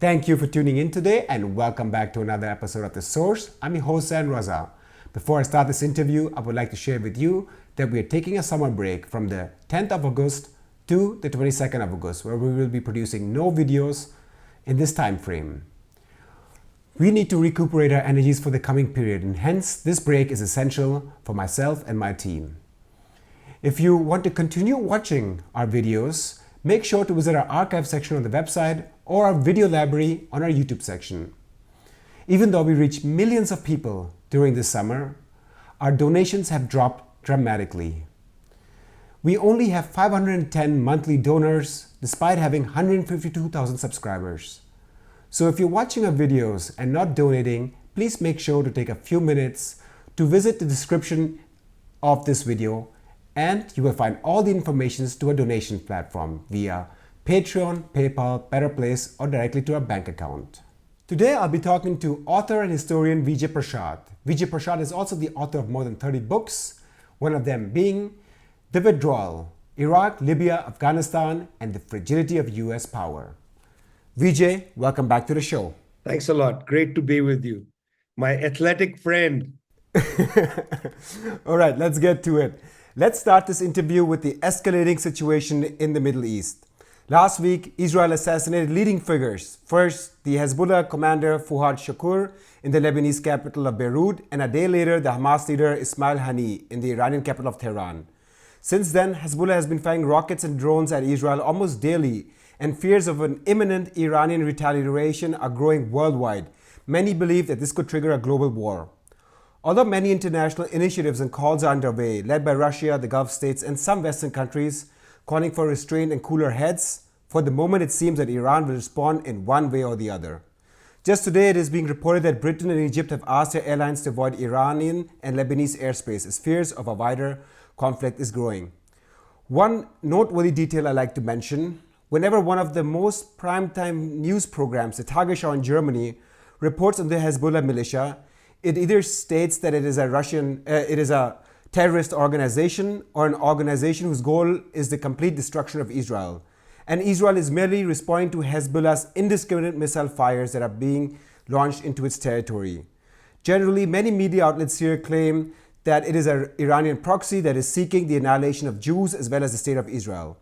Thank you for tuning in today and welcome back to another episode of The Source. I'm your host, San Raza. Before I start this interview, I would like to share with you that we are taking a summer break from the 10th of August to the 22nd of August, where we will be producing no videos in this time frame. We need to recuperate our energies for the coming period, and hence this break is essential for myself and my team. If you want to continue watching our videos, make sure to visit our archive section on the website or our video library on our YouTube section. Even though we reach millions of people during this summer, our donations have dropped dramatically. We only have 510 monthly donors despite having 152,000 subscribers. So if you're watching our videos and not donating, please make sure to take a few minutes to visit the description of this video, and you will find all the information to our donation platform via Patreon, PayPal, Better Place, or directly to our bank account. Today I'll be talking to author and historian Vijay Prashad. Vijay Prashad is also the author of more than 30 books, one of them being The Withdrawal, Iraq, Libya, Afghanistan, and the Fragility of US Power. Vijay, welcome back to the show. Thanks a lot. Great to be with you. My athletic friend. All right, let's get to it. Let's start this interview with the escalating situation in the Middle East. Last week, Israel assassinated leading figures. First, the Hezbollah commander Fuad Shukr in the Lebanese capital of Beirut, and a day later, the Hamas leader Ismail Haniyeh in the Iranian capital of Tehran. Since then, Hezbollah has been firing rockets and drones at Israel almost daily, and fears of an imminent Iranian retaliation are growing worldwide. Many believe that this could trigger a global war. Although many international initiatives and calls are underway, led by Russia, the Gulf states, and some Western countries, calling for restraint and cooler heads, for the moment it seems that Iran will respond in one way or the other. Just today, it is being reported that Britain and Egypt have asked their airlines to avoid Iranian and Lebanese airspace as fears of a wider conflict is growing. One noteworthy detail I like to mention: whenever one of the most primetime news programs, the Tagesschau in Germany, reports on the Hezbollah militia, it either states that it is a terrorist organization or an organization whose goal is the complete destruction of Israel. And Israel is merely responding to Hezbollah's indiscriminate missile fires that are being launched into its territory. Generally, many media outlets here claim that it is an Iranian proxy that is seeking the annihilation of Jews as well as the state of Israel.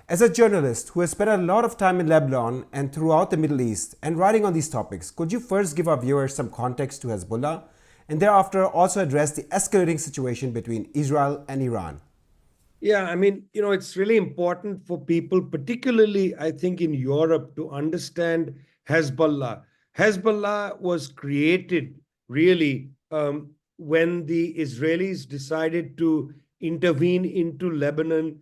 As a journalist who has spent a lot of time in Lebanon and throughout the Middle East and writing on these topics, could you first give our viewers some context to Hezbollah and thereafter also address the escalating situation between Israel and Iran? Yeah, it's really important for people, particularly, I think, in Europe, to understand Hezbollah. Hezbollah was created really when the Israelis decided to intervene into Lebanon,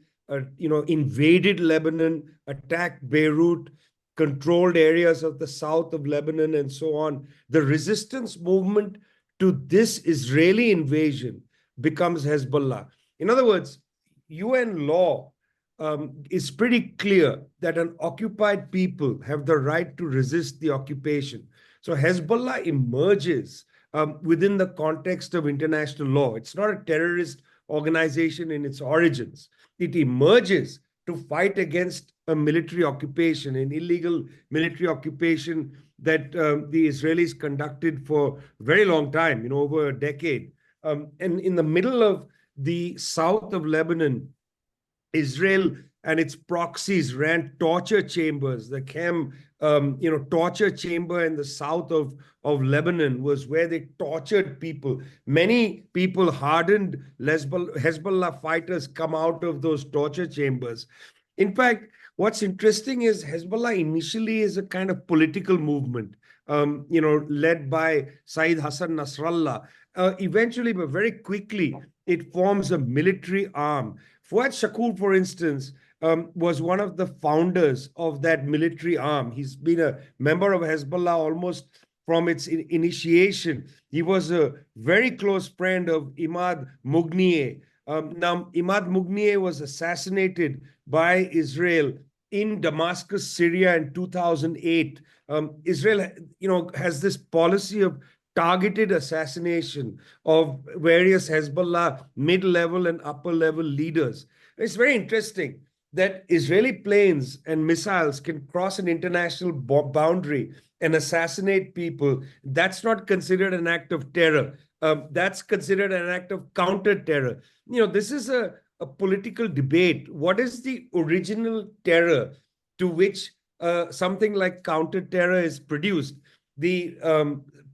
invaded Lebanon, attacked Beirut, controlled areas of the south of Lebanon, and so on. The resistance movement to this Israeli invasion becomes Hezbollah. In other words, UN law is pretty clear that an occupied people have the right to resist the occupation. So Hezbollah emerges within the context of international law. It's not a terrorist organization in its origins. It emerges to fight against a military occupation, an illegal military occupation that the Israelis conducted for a very long time, over a decade. And in the middle of the south of Lebanon, Israel and its proxies ran torture chambers. The torture chamber in the south of Lebanon was where they tortured people. Many people, hardened Hezbollah fighters, come out of those torture chambers. In fact, what's interesting is Hezbollah initially is a kind of political movement, led by Sayyid Hassan Nasrallah. Eventually, but very quickly, it forms a military arm. Fuad Shukr, for instance, was one of the founders of that military arm. He's been a member of Hezbollah almost from its initiation. He was a very close friend of Imad Mughnieh. Now, Imad Mughnieh was assassinated by Israel in Damascus, Syria in 2008. Israel, has this policy of targeted assassination of various Hezbollah mid-level and upper-level leaders. It's very interesting. that Israeli planes and missiles can cross an international boundary and assassinate people, that's not considered an act of terror. That's considered an act of counter-terror. This is a political debate. What is the original terror to which something like counter-terror is produced? The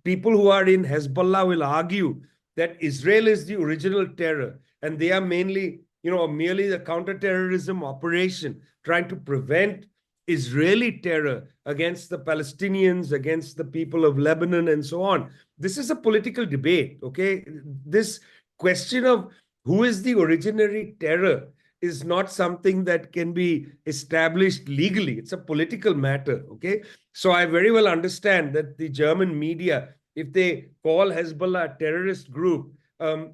people who are in Hezbollah will argue that Israel is the original terror, and they are mainly, merely the counterterrorism operation trying to prevent Israeli terror against the Palestinians, against the people of Lebanon, and so on. This is a political debate, okay? This question of who is the originary terror is not something that can be established legally. It's a political matter, okay? So I very well understand that the German media, if they call Hezbollah a terrorist group,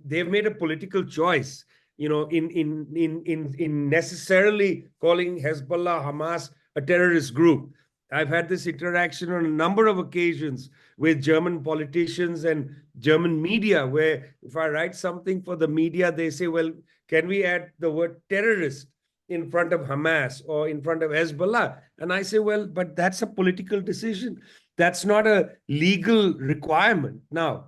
they've made a political choice, in necessarily calling Hezbollah, Hamas a terrorist group. I've had this interaction on a number of occasions with German politicians and German media, where if I write something for the media, they say, well, can we add the word terrorist in front of Hamas or in front of Hezbollah? And I say, well, but that's a political decision. That's not a legal requirement. Now,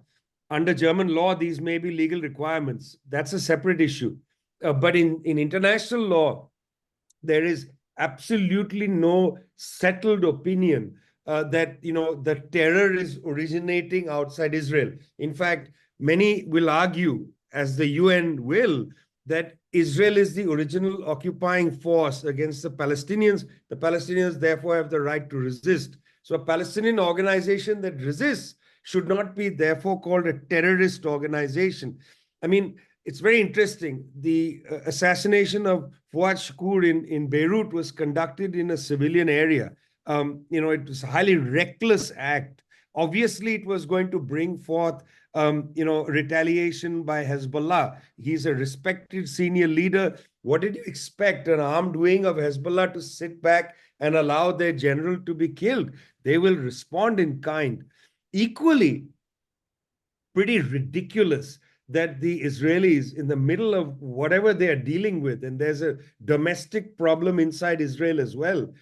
under German law, these may be legal requirements. That's a separate issue. But in international law, there is absolutely no settled opinion that the terror is originating outside Israel. In fact, many will argue, as the UN will, that Israel is the original occupying force against the Palestinians. The Palestinians, therefore, have the right to resist. So a Palestinian organization that resists should not be, therefore, called a terrorist organization. I mean, it's very interesting. The assassination of Fuad Shakur in Beirut was conducted in a civilian area. It was a highly reckless act. Obviously, it was going to bring forth, retaliation by Hezbollah. He's a respected senior leader. What did you expect? An armed wing of Hezbollah to sit back and allow their general to be killed? They will respond in kind. Equally, pretty ridiculous that the Israelis, in the middle of whatever they are dealing with, and there's a domestic problem inside Israel as well,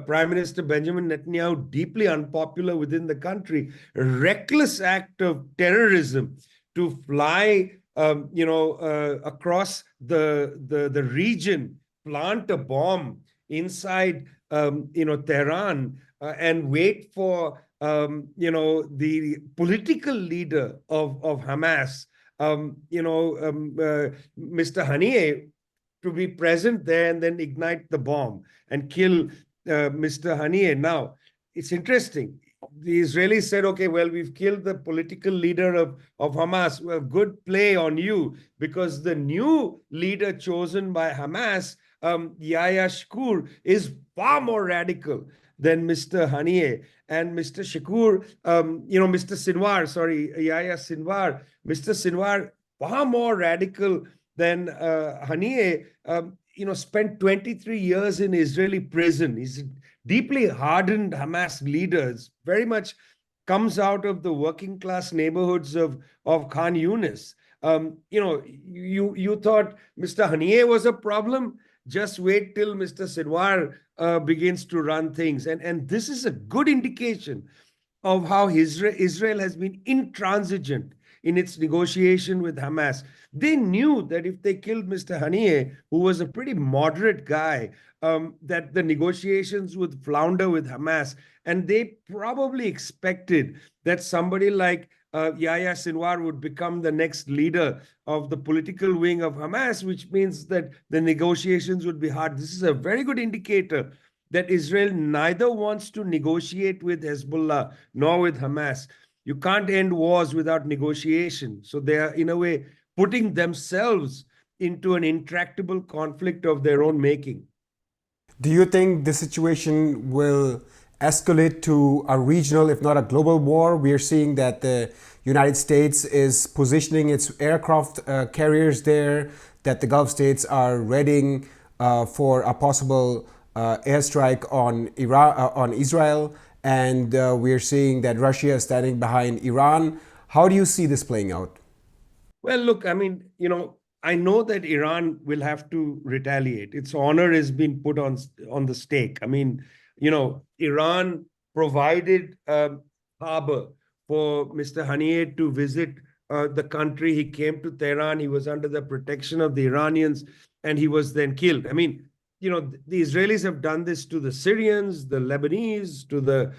Prime Minister Benjamin Netanyahu, deeply unpopular within the country, a reckless act of terrorism to fly across the region, plant a bomb inside Tehran, and wait for the political leader of Hamas, Mr. Haniyeh, to be present there and then ignite the bomb and kill Mr. Haniyeh. Now, it's interesting. The Israelis said, okay, well, we've killed the political leader of Hamas. Well, good play on you, because the new leader chosen by Hamas, Yahya Shakur, is far more radical than Mr. Haniyeh. And Mr. Shakur, Mr. Sinwar, sorry, Yahya Sinwar, Mr. Sinwar, far more radical than Haniyeh, spent 23 years in Israeli prison. He's a deeply hardened Hamas leader. Very much comes out of the working class neighborhoods of Khan Yunis. You thought Mr. Haniyeh was a problem? Just wait till Mr. Sinwar begins to run things. And this is a good indication of how Israel has been intransigent in its negotiation with Hamas. They knew that if they killed Mr. Haniyeh, who was a pretty moderate guy, that the negotiations would flounder with Hamas. And they probably expected that somebody like Yahya Sinwar would become the next leader of the political wing of Hamas, which means that the negotiations would be hard. This is a very good indicator that Israel neither wants to negotiate with Hezbollah nor with Hamas. You can't end wars without negotiation. So they are, in a way, putting themselves into an intractable conflict of their own making. Do you think the situation will escalate to a regional, if not a global war? We are seeing that the United States is positioning its aircraft carriers there, that the Gulf states are readying for a possible airstrike on Israel, and we are seeing that Russia is standing behind Iran. How do you see this playing out? Well, look, I mean, I know that Iran will have to retaliate. Its honor has been put on the stake. I mean, Iran provided a harbor for Mr. Haniyeh to visit the country. He came to Tehran. He was under the protection of the Iranians, and he was then killed. I mean, the Israelis have done this to the Syrians, the Lebanese, to the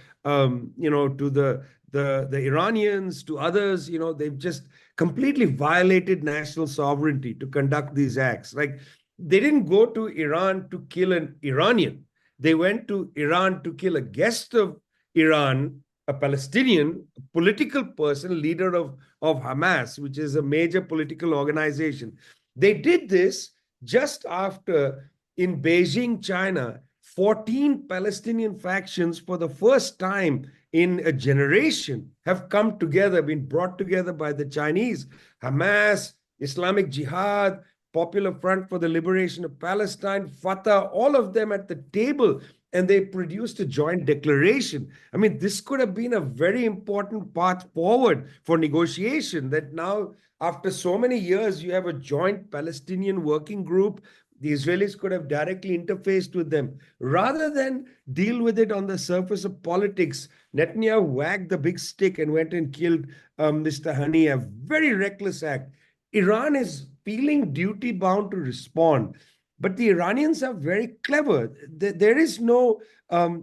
Iranians, to others. They've just completely violated national sovereignty to conduct these acts. Like, they didn't go to Iran to kill an Iranian. They went to Iran to kill a guest of Iran, a Palestinian political person, leader of Hamas, which is a major political organization. They did this just after, in Beijing, China, 14 Palestinian factions for the first time in a generation have come together, been brought together by the Chinese. Hamas, Islamic Jihad, Popular Front for the Liberation of Palestine, Fatah, all of them at the table, and they produced a joint declaration. I mean, this could have been a very important path forward for negotiation, that now, after so many years, you have a joint Palestinian working group. The Israelis could have directly interfaced with them. Rather than deal with it on the surface of politics, Netanyahu wagged the big stick and went and killed Mr. Haniyeh, a very reckless act. Iran is feeling duty-bound to respond. But the Iranians are very clever. There is no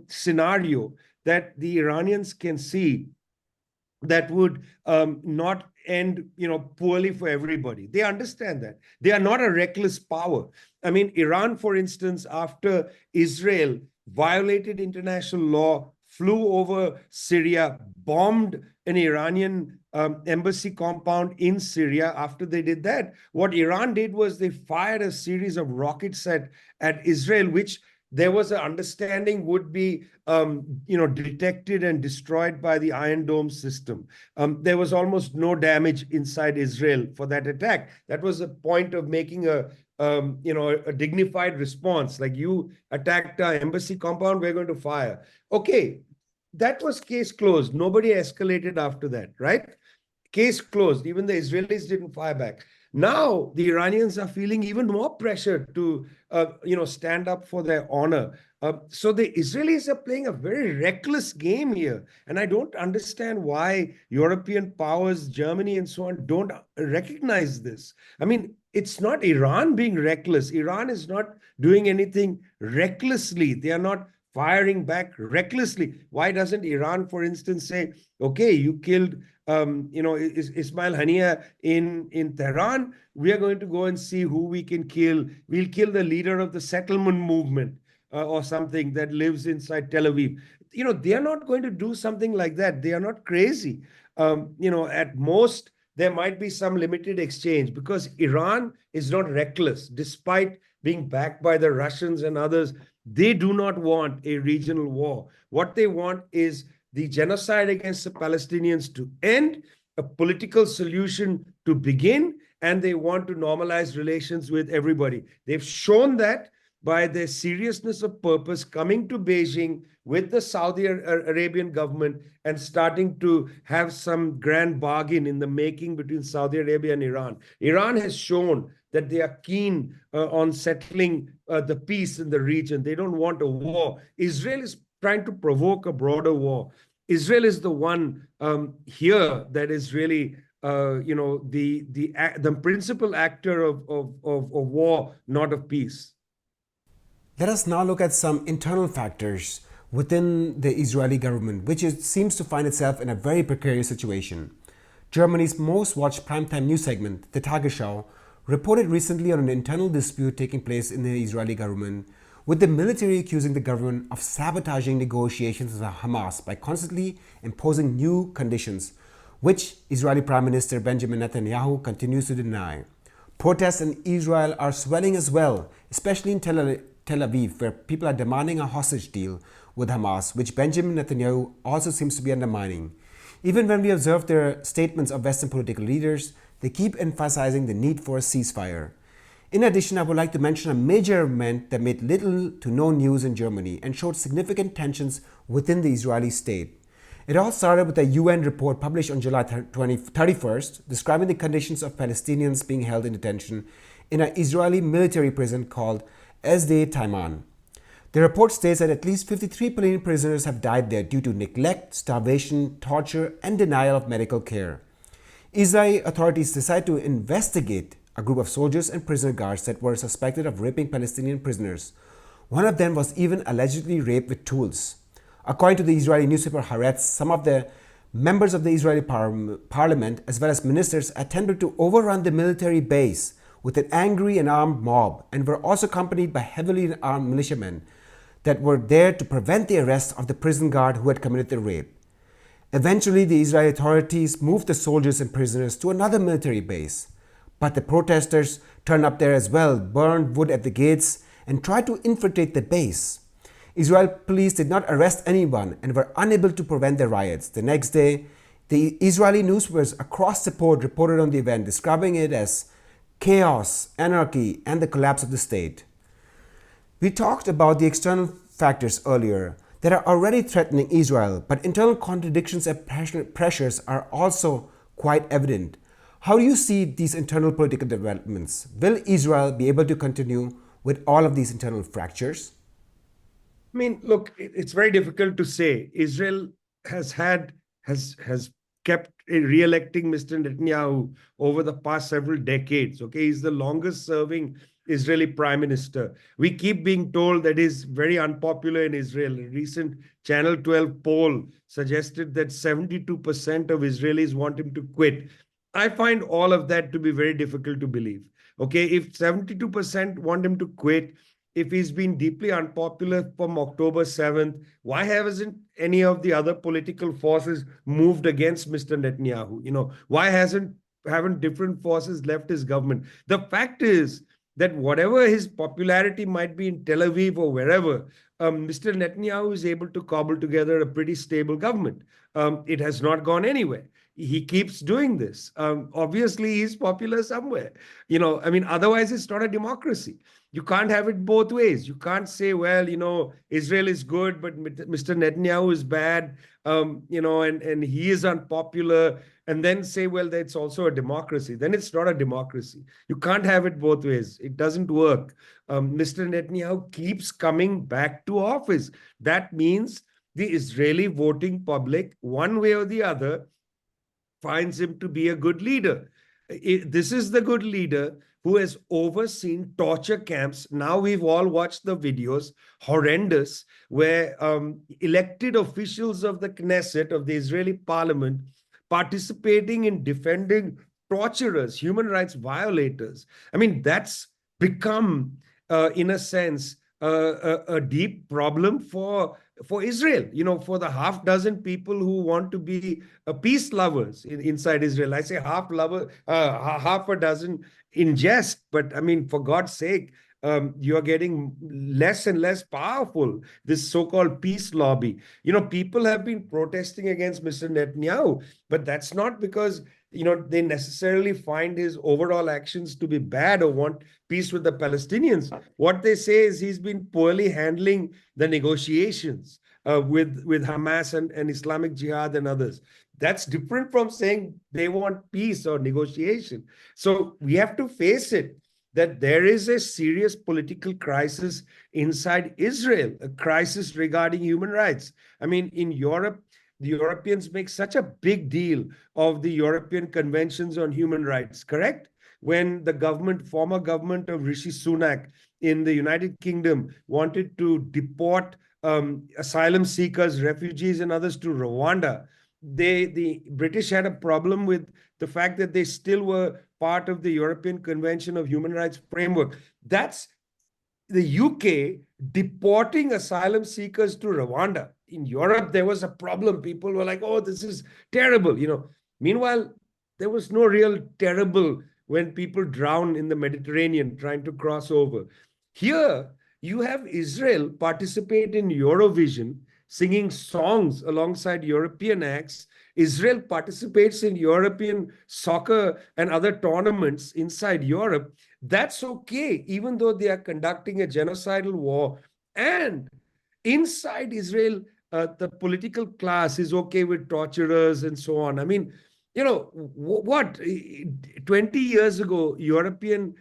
scenario that the Iranians can see that would not end, poorly for everybody. They understand that. They are not a reckless power. I mean, Iran, for instance, after Israel violated international law, flew over Syria, bombed an Iranian embassy compound in Syria. After they did that, what Iran did was they fired a series of rockets at Israel, which there was an understanding would be, detected and destroyed by the Iron Dome system. There was almost no damage inside Israel for that attack. That was a point of making a dignified response. Like, you attacked our embassy compound, we're going to fire. Okay, that was case closed. Nobody escalated after that, right? Case closed. Even the Israelis didn't fire back. Now, the Iranians are feeling even more pressure to, stand up for their honor. So the Israelis are playing a very reckless game here. And I don't understand why European powers, Germany and so on, don't recognize this. I mean, it's not Iran being reckless. Iran is not doing anything recklessly. They are not firing back recklessly. Why doesn't Iran, for instance, say, okay, you killed Ismail Haniyeh in Tehran, we are going to go and see who we can kill. We'll kill the leader of the settlement movement or something that lives inside Tel Aviv. They are not going to do something like that. They are not crazy. At most, there might be some limited exchange, because Iran is not reckless, despite being backed by the Russians and others. They do not want a regional war. What they want is the genocide against the Palestinians to end, a political solution to begin, and they want to normalize relations with everybody. They've shown that by their seriousness of purpose, coming to Beijing with the Saudi Arabian government and starting to have some grand bargain in the making between Saudi Arabia and Iran. Iran has shown that they are keen on settling the peace in the region. They don't want a war. Israel is trying to provoke a broader war. Israel is the one here that is really, the principal actor of war, not of peace. Let us now look at some internal factors within the Israeli government, which seems to find itself in a very precarious situation. Germany's most watched primetime news segment, the Tagesschau, reported recently on an internal dispute taking place in the Israeli government, with the military accusing the government of sabotaging negotiations with Hamas by constantly imposing new conditions, which Israeli Prime Minister Benjamin Netanyahu continues to deny. Protests in Israel are swelling as well, especially in Tel Aviv, where people are demanding a hostage deal with Hamas, which Benjamin Netanyahu also seems to be undermining. Even when we observe their statements of Western political leaders, they keep emphasizing the need for a ceasefire. In addition, I would like to mention a major event that made little to no news in Germany and showed significant tensions within the Israeli state. It all started with a UN report published on July 31st describing the conditions of Palestinians being held in detention in an Israeli military prison called Sde Taiman. The report states that at least 53 Palestinian prisoners have died there due to neglect, starvation, torture, and denial of medical care. Israeli authorities decided to investigate a group of soldiers and prisoner guards that were suspected of raping Palestinian prisoners. One of them was even allegedly raped with tools. According to the Israeli newspaper Haaretz, some of the members of the Israeli parliament as well as ministers attempted to overrun the military base with an angry and armed mob and were also accompanied by heavily armed militiamen that were there to prevent the arrest of the prison guard who had committed the rape. Eventually, the Israeli authorities moved the soldiers and prisoners to another military base. But the protesters turned up there as well, burned wood at the gates, and tried to infiltrate the base. Israel police did not arrest anyone and were unable to prevent the riots. The next day, the Israeli newspapers across the port reported on the event, describing it as chaos, anarchy, and the collapse of the state. We talked about the external factors earlier that are already threatening Israel, but internal contradictions and pressures are also quite evident. How do you see these internal political developments? Will Israel be able to continue with all of these internal fractures? I mean, look, it's very difficult to say. Israel has kept re-electing Mr. Netanyahu over the past several decades. Okay, he's the longest serving Israeli prime minister. We keep being told that he's very unpopular in Israel. A recent Channel 12 poll suggested that 72% of Israelis want him to quit. I find all of that to be very difficult to believe. Okay, if 72% want him to quit, if he's been deeply unpopular from October 7th, why hasn't any of the other political forces moved against Mr. Netanyahu? Why haven't different forces left his government? The fact is that whatever his popularity might be in Tel Aviv or wherever, Mr. Netanyahu is able to cobble together a pretty stable government. It has not gone anywhere. He keeps doing this. Obviously, he's popular somewhere. Otherwise, it's not a democracy. You can't have it both ways. You can't say, well, Israel is good, but Mr. Netanyahu is bad, and he is unpopular, and then say, well, that's also a democracy. Then it's not a democracy. You can't have it both ways. It doesn't work. Mr. Netanyahu keeps coming back to office. That means the Israeli voting public, one way or the other, finds him to be a good leader. This is the good leader who has overseen torture camps. Now we've all watched the videos, horrendous, where elected officials of the Knesset, of the Israeli parliament, participating in defending torturers, human rights violators. That's become, in a sense, a deep problem for Israel, for the half dozen people who want to be peace lovers inside Israel. I say half a dozen in jest, but for God's sake, you are getting less and less powerful, this so-called peace lobby. People have been protesting against Mr. Netanyahu, but that's not because they necessarily find his overall actions to be bad or want peace with the Palestinians. What they say is he's been poorly handling the negotiations with Hamas and Islamic Jihad and others. That's different from saying they want peace or negotiation. So we have to face it, that there is a serious political crisis inside Israel, a crisis regarding human rights. In Europe, the Europeans make such a big deal of the European Conventions on Human Rights, correct? When the former government of Rishi Sunak in the United Kingdom wanted to deport asylum seekers, refugees, and others to Rwanda, the British had a problem with the fact that they still were part of the European Convention of Human Rights framework. That's the UK deporting asylum seekers to Rwanda. In Europe, there was a problem. People were like, oh, this is terrible. Meanwhile, there was no real terrible when people drown in the Mediterranean trying to cross over. Here, you have Israel participate in Eurovision, singing songs alongside European acts. Israel participates in European soccer and other tournaments inside Europe. That's okay, even though they are conducting a genocidal war. And inside Israel, the political class is okay with torturers and so on. I mean, you know, what 20 years ago, European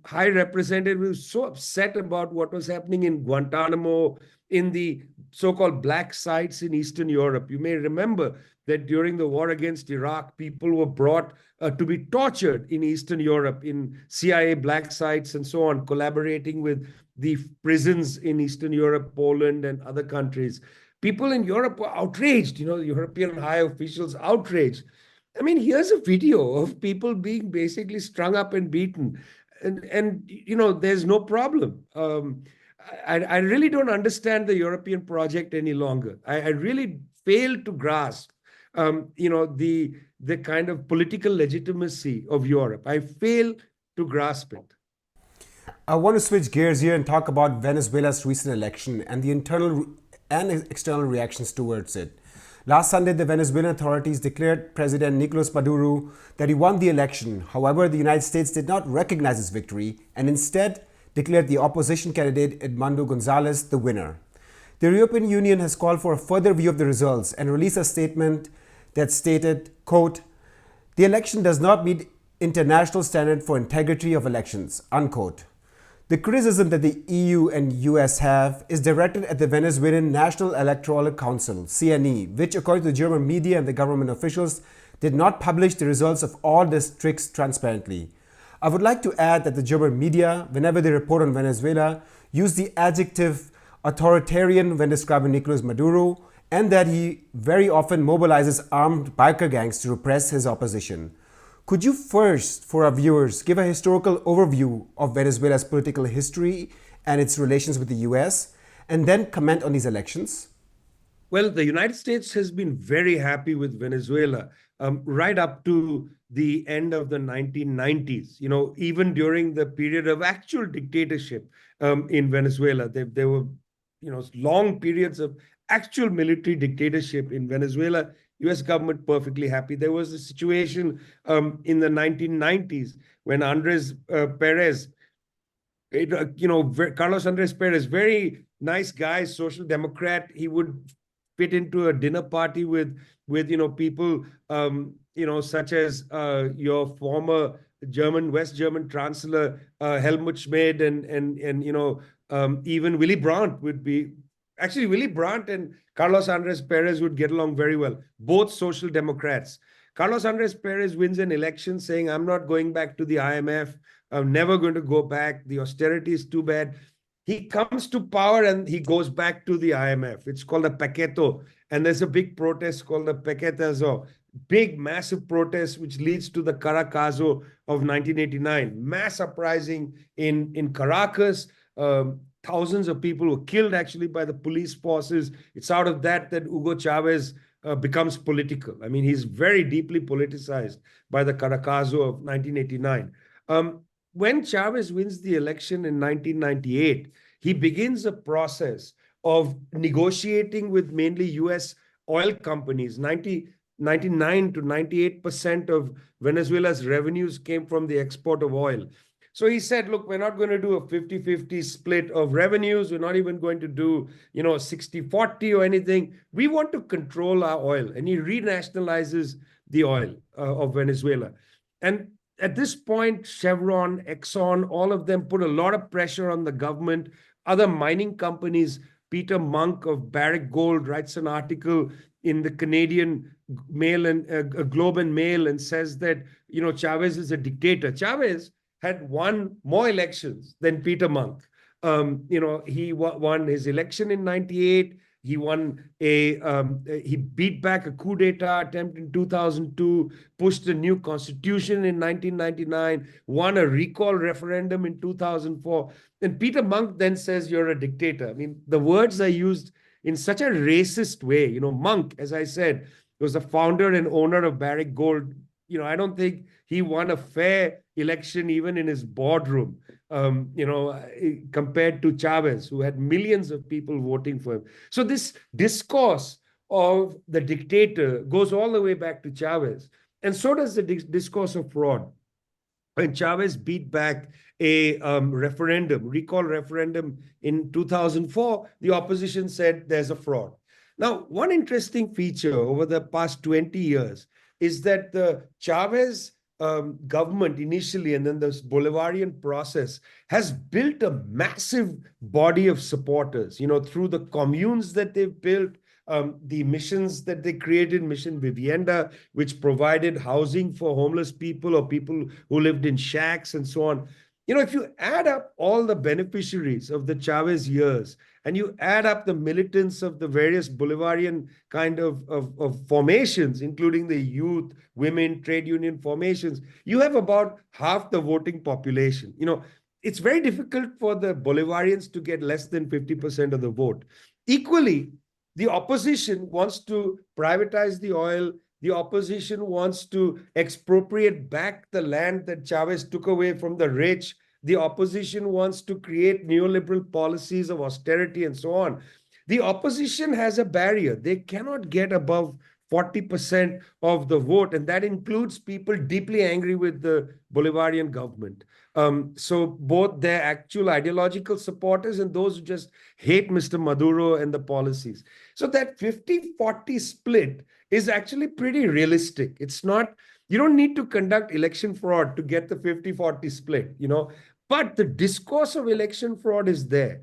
high representative was so upset about what was happening in Guantanamo, in the so-called black sites in Eastern Europe. You may remember that during the war against Iraq, people were brought to be tortured in Eastern Europe, in CIA black sites and so on, collaborating with the prisons in Eastern Europe, Poland, and other countries. People in Europe were outraged, European high officials outraged. I mean, here's a video of people being basically strung up and beaten. And there's no problem. I really don't understand the European project any longer. I really fail to grasp, the kind of political legitimacy of Europe. I fail to grasp it. I want to switch gears here and talk about Venezuela's recent election and the internal and external reactions towards it. Last Sunday, the Venezuelan authorities declared President Nicolas Maduro that he won the election. However, the United States did not recognize his victory and instead declared the opposition candidate Edmundo Gonzalez the winner. The European Union has called for a further review of the results and released a statement that stated, quote, "The election does not meet international standard for integrity of elections," unquote. The criticism that the EU and US have is directed at the Venezuelan National Electoral Council, CNE, which, according to the German media and the government officials, did not publish the results of all districts transparently. I would like to add that the German media, whenever they report on Venezuela, use the adjective authoritarian when describing Nicolas Maduro, and that he very often mobilizes armed biker gangs to repress his opposition. Could you first, for our viewers, give a historical overview of Venezuela's political history and its relations with the US, and then comment on these elections? Well, the United States has been very happy with Venezuela right up to the end of the 1990s, even during the period of actual dictatorship in Venezuela. There were, long periods of actual military dictatorship in Venezuela. US government perfectly happy. There was a situation in the 1990s when Andres Perez, Carlos Andres Perez, very nice guy, social democrat. He would fit into a dinner party with people, such as your former West German Chancellor Helmut Schmidt, and even Willy Brandt would be. Actually, Willy Brandt and Carlos Andres Perez would get along very well, both social democrats. Carlos Andres Perez wins an election saying, "I'm not going back to the IMF. I'm never going to go back. The austerity is too bad." He comes to power and he goes back to the IMF. It's called a paqueto. And there's a big protest called the paquetazo. Big, massive protest, which leads to the Caracazo of 1989. Mass uprising in Caracas. Thousands of people were killed actually by the police forces. It's out of that Hugo Chavez becomes political. I mean, he's very deeply politicized by the Caracazo of 1989. When Chavez wins the election in 1998, he begins a process of negotiating with mainly US oil companies. 99 to 98% of Venezuela's revenues came from the export of oil. So he said, look, we're not going to do a 50-50 split of revenues. We're not even going to do, 60-40 or anything. We want to control our oil. And he renationalizes the oil of Venezuela. And at this point, Chevron, Exxon, all of them put a lot of pressure on the government. Other mining companies, Peter Monk of Barrick Gold writes an article in the Canadian Mail and Globe and Mail and says that, Chavez is a dictator. Chavez had won more elections than Peter Monk. He won his election in 98. He he beat back a coup d'etat attempt in 2002, pushed a new constitution in 1999, won a recall referendum in 2004. And Peter Monk then says, "You're a dictator." I mean, the words are used in such a racist way. Monk, as I said, was the founder and owner of Barrick Gold. I don't think he won a fair election even in his boardroom, compared to Chavez, who had millions of people voting for him. So this discourse of the dictator goes all the way back to Chavez. And so does the discourse of fraud. When Chavez beat back a recall referendum in 2004, the opposition said there's a fraud. Now, one interesting feature over the past 20 years is that the Chavez government initially, and then this Bolivarian process, has built a massive body of supporters, through the communes that they've built, the missions that they created, Mission Vivienda, which provided housing for homeless people or people who lived in shacks and so on. If you add up all the beneficiaries of the Chavez years and you add up the militants of the various Bolivarian kind of formations, including the youth, women, trade union formations, you have about half the voting population. It's very difficult for the Bolivarians to get less than 50% of the vote. Equally, the opposition wants to privatize the oil. The opposition wants to expropriate back the land that Chavez took away from the rich. The opposition wants to create neoliberal policies of austerity and so on. The opposition has a barrier. They cannot get above 40% of the vote, and that includes people deeply angry with the Bolivarian government. So both their actual ideological supporters and those who just hate Mr. Maduro and the policies. So that 50-40 split is actually pretty realistic. It's not, you don't need to conduct election fraud to get the 50-40 split, but the discourse of election fraud is there.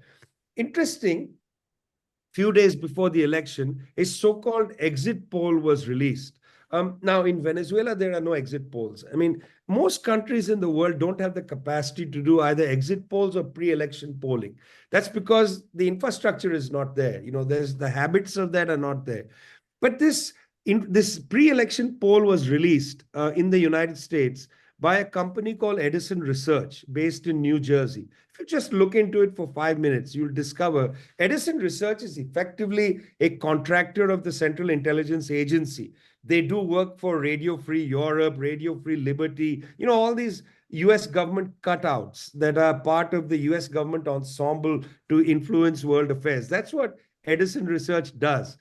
Interesting, few days before the election, a so-called exit poll was released. Now, in Venezuela, there are no exit polls. I mean, most countries in the world don't have the capacity to do either exit polls or pre-election polling. That's because the infrastructure is not there. There's the habits of that are not there. But this pre-election poll was released in the United States by a company called Edison Research, based in New Jersey. If you just look into it for 5 minutes, you'll discover Edison Research is effectively a contractor of the Central Intelligence Agency. They do work for Radio Free Europe, Radio Free Liberty, all these US government cutouts that are part of the US government ensemble to influence world affairs. That's what Edison Research does.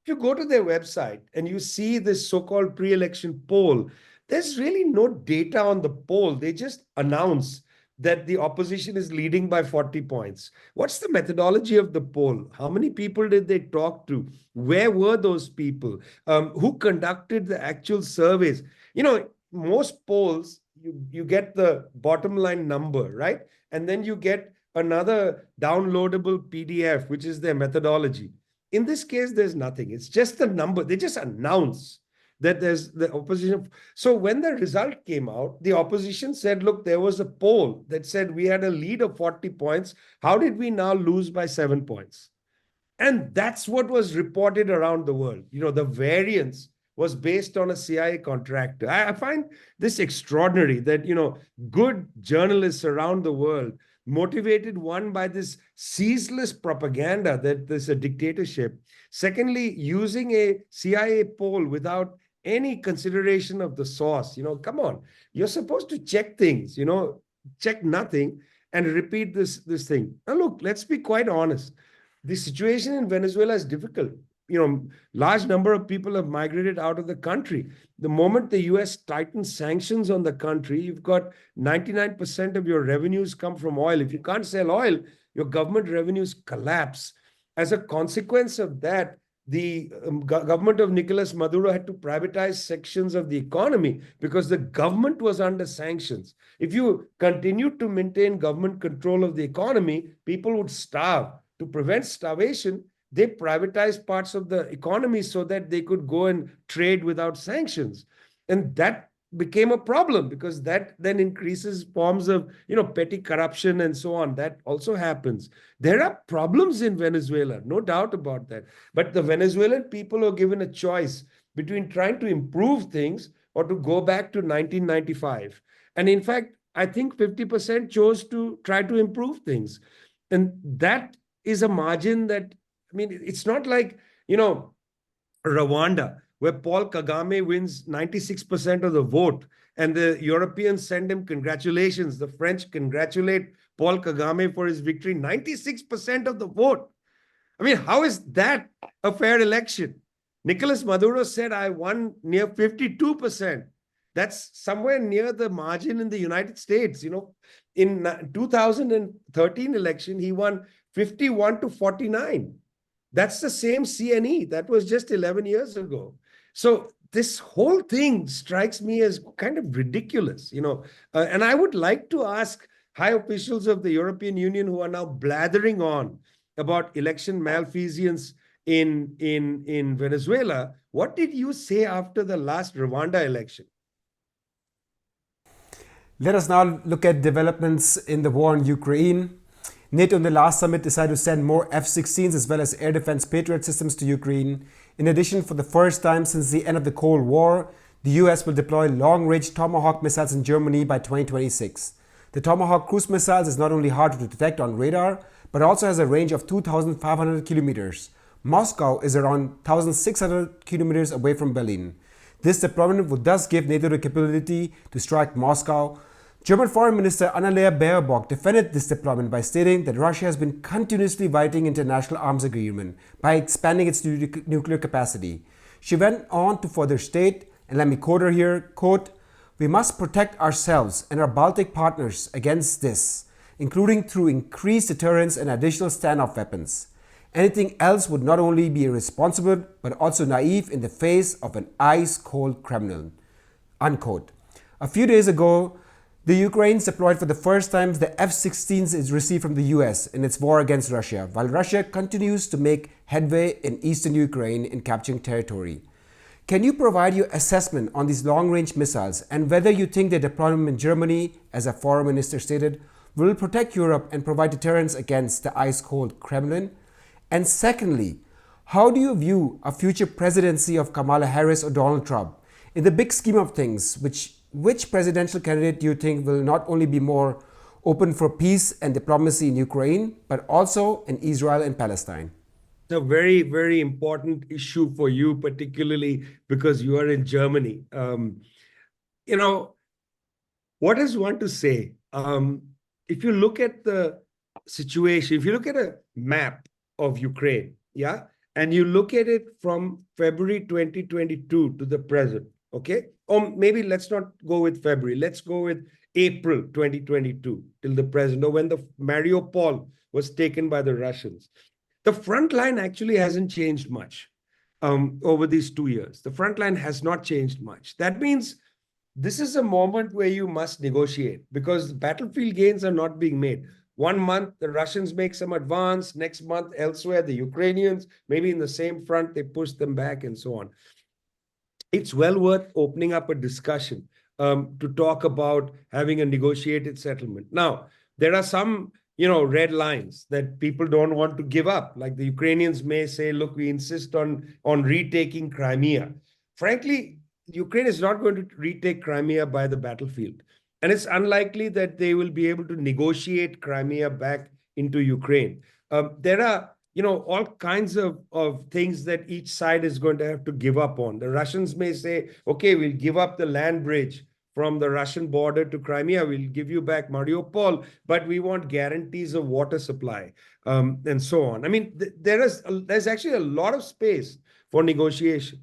If you go to their website and you see this so-called pre-election poll, there's really no data on the poll. They just announce that the opposition is leading by 40 points. What's the methodology of the poll? How many people did they talk to? Where were those people? Who conducted the actual surveys? Most polls, you get the bottom line number, right? And then you get another downloadable PDF, which is their methodology. In this case, there's nothing. It's just the number. They just announce that there's the opposition. So when the result came out, the opposition said, look, there was a poll that said we had a lead of 40 points. How did we now lose by 7 points? And that's what was reported around the world. The variance was based on a CIA contractor. I find this extraordinary that, good journalists around the world, motivated, one, by this ceaseless propaganda that there's a dictatorship. Secondly, using a CIA poll without any consideration of the source. Come on, you're supposed to check things, check nothing and repeat this thing. Now, look, let's be quite honest. The situation in Venezuela is difficult. Large number of people have migrated out of the country. The moment the US tightens sanctions on the country, you've got 99% of your revenues come from oil. If you can't sell oil, your government revenues collapse. As a consequence of that, the government of Nicolas Maduro had to privatize sections of the economy because the government was under sanctions. If you continued to maintain government control of the economy, people would starve. To prevent starvation, they privatized parts of the economy so that they could go and trade without sanctions. And that became a problem because that then increases forms of, petty corruption and so on. That also happens. There are problems in Venezuela, no doubt about that. But the Venezuelan people are given a choice between trying to improve things or to go back to 1995. And in fact, I think 50% chose to try to improve things. And that is a margin that, it's not like, Rwanda, where Paul Kagame wins 96% of the vote, and the Europeans send him congratulations. The French congratulate Paul Kagame for his victory, 96% of the vote. How is that a fair election? Nicolas Maduro said, I won near 52%. That's somewhere near the margin in the United States. In 2013 election, he won 51 to 49. That's the same CNE. That was just 11 years ago. So this whole thing strikes me as kind of ridiculous, and I would like to ask high officials of the European Union who are now blathering on about election malfeasance in Venezuela, what did you say after the last Rwanda election? Let us now look at developments in the war in Ukraine. NATO in the last summit decided to send more F-16s as well as air defense Patriot systems to Ukraine. In addition, for the first time since the end of the Cold War, the US will deploy long-range Tomahawk missiles in Germany by 2026. The Tomahawk cruise missiles is not only hard to detect on radar, but also has a range of 2,500 kilometers. Moscow is around 1,600 kilometers away from Berlin. This deployment would thus give NATO the capability to strike Moscow. German Foreign Minister Annalena Baerbock defended this deployment by stating that Russia has been continuously violating international arms agreement by expanding its nuclear capacity. She went on to further state, and let me quote her here, quote, "We must protect ourselves and our Baltic partners against this, including through increased deterrence and additional standoff weapons. Anything else would not only be irresponsible, but also naive in the face of an ice-cold Kremlin." Unquote. A few days ago, the Ukraine deployed for the first time the F-16s it received from the US in its war against Russia, while Russia continues to make headway in eastern Ukraine in capturing territory. Can you provide your assessment on these long-range missiles and whether you think their deployment in Germany, as a foreign minister stated, will protect Europe and provide deterrence against the ice-cold Kremlin? And secondly, how do you view a future presidency of Kamala Harris or Donald Trump? In the big scheme of things, which presidential candidate do you think will not only be more open for peace and diplomacy in Ukraine, but also in Israel and Palestine? It's a very, very important issue for you, particularly because you are in Germany. What is one to say? If you look at the situation, if you look at a map of Ukraine, yeah, and you look at it from February 2022 to the present, okay? Or maybe let's not go with February. Let's go with April 2022 till the present, or when the Mariupol was taken by the Russians. The front line actually hasn't changed much over these 2 years. The front line has not changed much. That means this is a moment where you must negotiate because battlefield gains are not being made. 1 month, the Russians make some advance. Next month, elsewhere, the Ukrainians, maybe in the same front, they push them back and so on. It's well worth opening up a discussion to talk about having a negotiated settlement. Now, there are some, red lines that people don't want to give up. Like the Ukrainians may say, look, we insist on retaking Crimea. Frankly, Ukraine is not going to retake Crimea by the battlefield. And it's unlikely that they will be able to negotiate Crimea back into Ukraine. There are, all kinds of things that each side is going to have to give up on. The Russians may say, okay, we'll give up the land bridge from the Russian border to Crimea. We'll give you back Mariupol, but we want guarantees of water supply and so on. I mean, there's actually a lot of space for negotiation.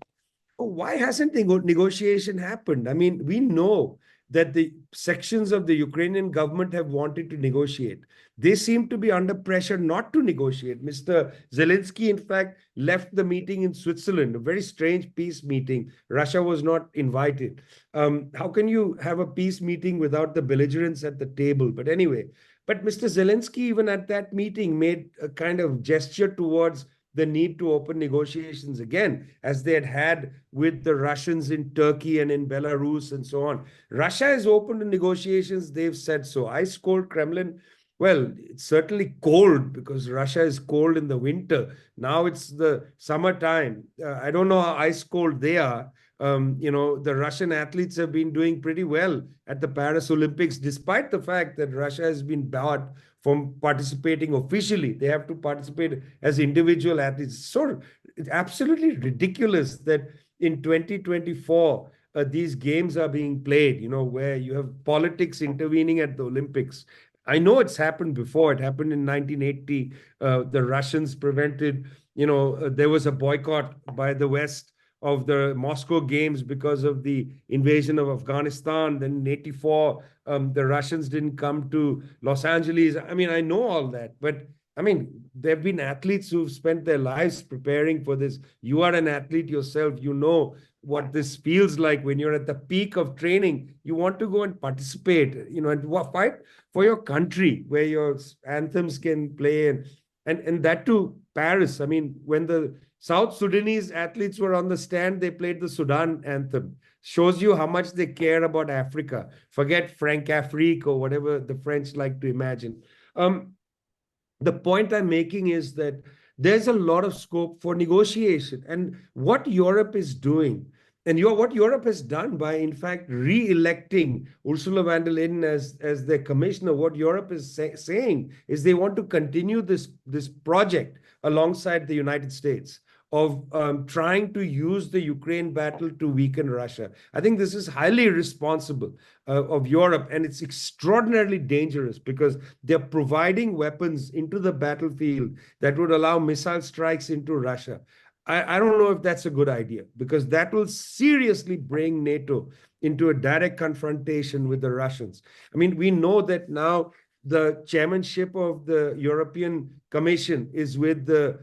Why hasn't the negotiation happened? I mean, we know that the sections of the Ukrainian government have wanted to negotiate. They seem to be under pressure not to negotiate. Mr. Zelensky, in fact, left the meeting in Switzerland, a very strange peace meeting. Russia was not invited. How can you have a peace meeting without the belligerents at the table? But anyway, Mr. Zelensky, even at that meeting, made a kind of gesture towards the need to open negotiations again, as they had with the Russians in Turkey and in Belarus and so on. Russia is open to negotiations, they've said so. Ice cold Kremlin, well, it's certainly cold because Russia is cold in the winter. Now it's the summertime. I don't know how ice cold they are. The Russian athletes have been doing pretty well at the Paris Olympics, despite the fact that Russia has been barred from participating officially. They have to participate as individual athletes. So it's absolutely ridiculous that in 2024, these games are being played, where you have politics intervening at the Olympics. I know it's happened before. It happened in 1980. The Russians prevented, there was a boycott by the West of the Moscow Games because of the invasion of Afghanistan. Then in 84, the Russians didn't come to Los Angeles. I mean, I know all that, but I mean, there have been athletes who've spent their lives preparing for this. You are an athlete yourself. You know what this feels like when you're at the peak of training. You want to go and participate, and fight for your country where your anthems can play. And that too, Paris. I mean, when the South Sudanese athletes were on the stand, they played the Sudan anthem. Shows you how much they care about Africa. Forget Frank Afrique or whatever the French like to imagine. The point I'm making is that there's a lot of scope for negotiation. And what Europe is doing, and what Europe has done by, in fact, re-electing Ursula von der Leyen as their commissioner, what Europe is saying is they want to continue this project alongside the United States of trying to use the Ukraine battle to weaken Russia. I think this is highly irresponsible of Europe, and it's extraordinarily dangerous because they're providing weapons into the battlefield that would allow missile strikes into Russia. I don't know if that's a good idea, because that will seriously bring NATO into a direct confrontation with the Russians. I mean, we know that now the chairmanship of the European Commission is with the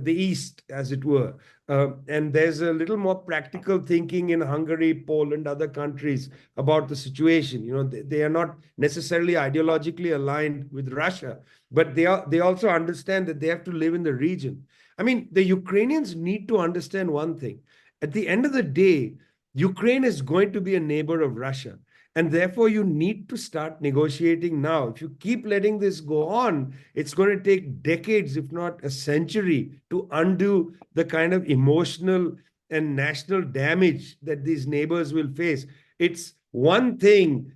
East, as it were. And there's a little more practical thinking in Hungary, Poland, other countries about the situation. They are not necessarily ideologically aligned with Russia, but they also understand that they have to live in the region. I mean, the Ukrainians need to understand one thing. At the end of the day, Ukraine is going to be a neighbor of Russia. And therefore, you need to start negotiating now. If you keep letting this go on, it's going to take decades, if not a century, to undo the kind of emotional and national damage that these neighbors will face. It's one thing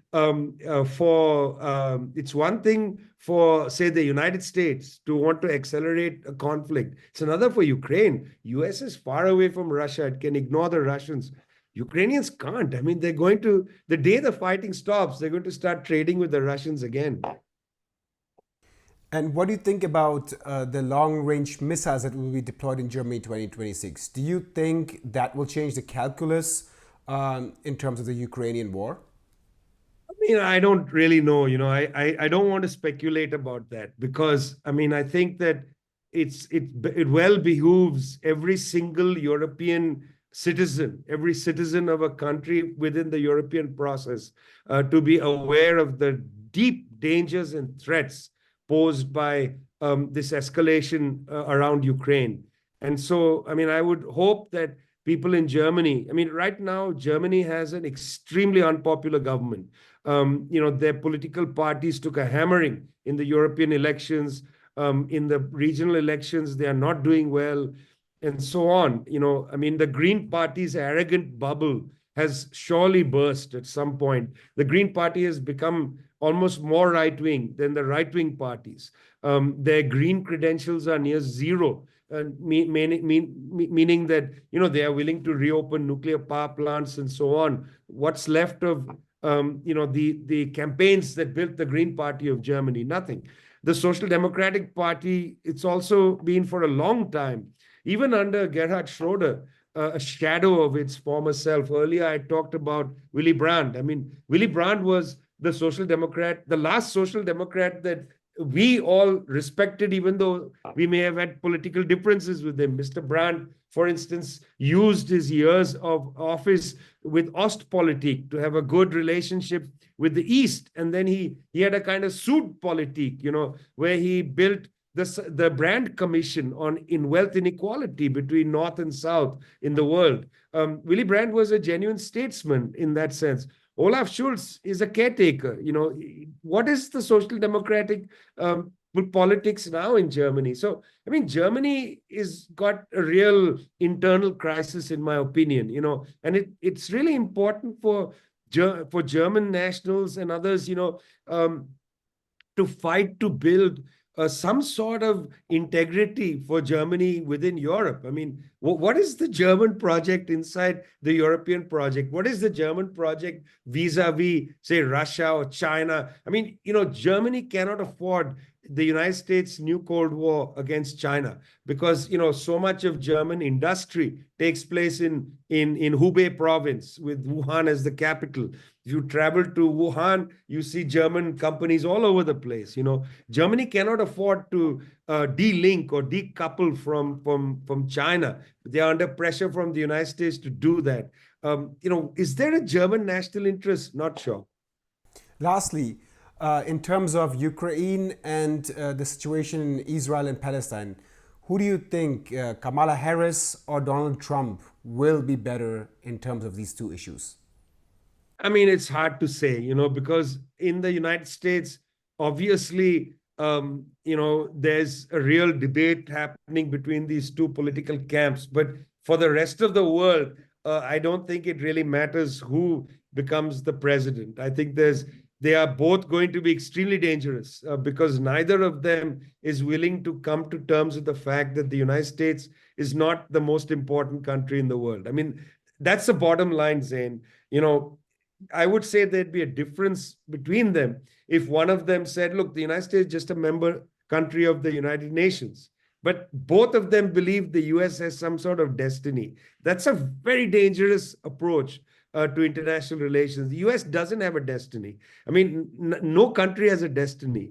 for, say, the United States to want to accelerate a conflict. It's another for Ukraine. US is far away from Russia. It can ignore the Russians. Ukrainians can't. I mean, the day the fighting stops, they're going to start trading with the Russians again. And what do you think about the long-range missiles that will be deployed in Germany in 2026? Do you think that will change the calculus in terms of the Ukrainian war? I mean, I don't really know. I don't want to speculate about that, because, I mean, I think that it well behooves every single European citizen, every citizen of a country within the European process to be aware of the deep dangers and threats posed by this escalation around Ukraine. And so, I mean, I would hope that people in Germany, I mean, right now, Germany has an extremely unpopular government. Their political parties took a hammering in the European elections. In the regional elections, they are not doing well, and so on. I mean, the Green Party's arrogant bubble has surely burst at some point. The Green Party has become almost more right-wing than the right-wing parties. Their green credentials are near zero, meaning that, they are willing to reopen nuclear power plants and so on. What's left of, the campaigns that built the Green Party of Germany? Nothing. The Social Democratic Party, it's also been for a long time, even under Gerhard Schroeder, a shadow of its former self. Earlier, I talked about Willy Brandt. I mean, Willy Brandt was the social democrat, the last social democrat that we all respected, even though we may have had political differences with him. Mr. Brandt, for instance, used his years of office with Ostpolitik to have a good relationship with the East. And then he had a kind of Südpolitik, where he built the Brand Commission in wealth inequality between North and South in the world. Willy Brandt was a genuine statesman in that sense. Olaf Scholz is a caretaker. What is the social democratic politics now in Germany? So, I mean, Germany is got a real internal crisis, in my opinion. And it's really important for German nationals and others, to fight to build some sort of integrity for Germany within Europe. I mean, what is the German project inside the European project? What is the German project vis-a-vis, say, Russia or China? I mean, Germany cannot afford the United States' new Cold War against China, because so much of German industry takes place in Hubei province, with Wuhan as the capital. If you travel to Wuhan, you see German companies all over the place. Germany cannot afford to de-link or decouple from China. They are under pressure from the United States to do that. Is there a German national interest? Not sure. Lastly, in terms of Ukraine and the situation in Israel and Palestine, who do you think, Kamala Harris or Donald Trump, will be better in terms of these two issues? I mean, it's hard to say, because in the United States, obviously, there's a real debate happening between these two political camps. But for the rest of the world, I don't think it really matters who becomes the president. I think they are both going to be extremely dangerous because neither of them is willing to come to terms with the fact that the United States is not the most important country in the world. I mean, that's the bottom line, Zain. I would say there'd be a difference between them if one of them said, look, the United States is just a member country of the United Nations. But both of them believe the US has some sort of destiny. That's a very dangerous approach to international relations. The US doesn't have a destiny. I mean, no country has a destiny.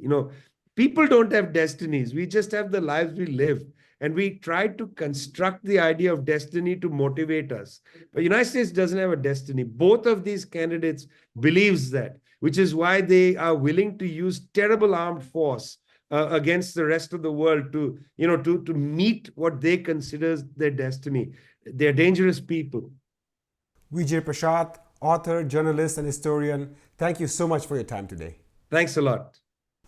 People don't have destinies. We just have the lives we live. And we try to construct the idea of destiny to motivate us. But the United States doesn't have a destiny. Both of these candidates believes that, which is why they are willing to use terrible armed force against the rest of the world to meet what they consider their destiny. They're dangerous people. Vijay Prashad, author, journalist, and historian, thank you so much for your time today. Thanks a lot.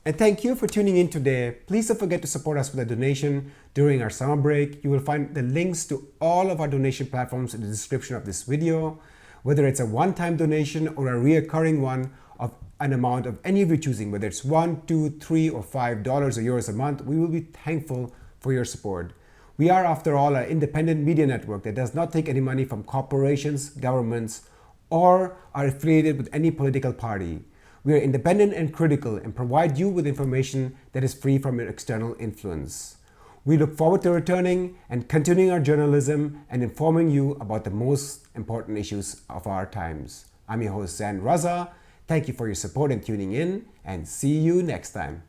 And thank you for tuning in today. Please don't forget to support us with a donation during our summer break. You will find the links to all of our donation platforms in the description of this video. Whether it's a one-time donation or a reoccurring one of an amount of any of your choosing, whether it's $1, $2, $3, or $5 or euros a month, we will be thankful for your support. We are, after all, an independent media network that does not take any money from corporations, governments, or are affiliated with any political party. We are independent and critical and provide you with information that is free from your external influence. We look forward to returning and continuing our journalism and informing you about the most important issues of our times. I'm your host, Zain Raza. Thank you for your support and tuning in, and see you next time.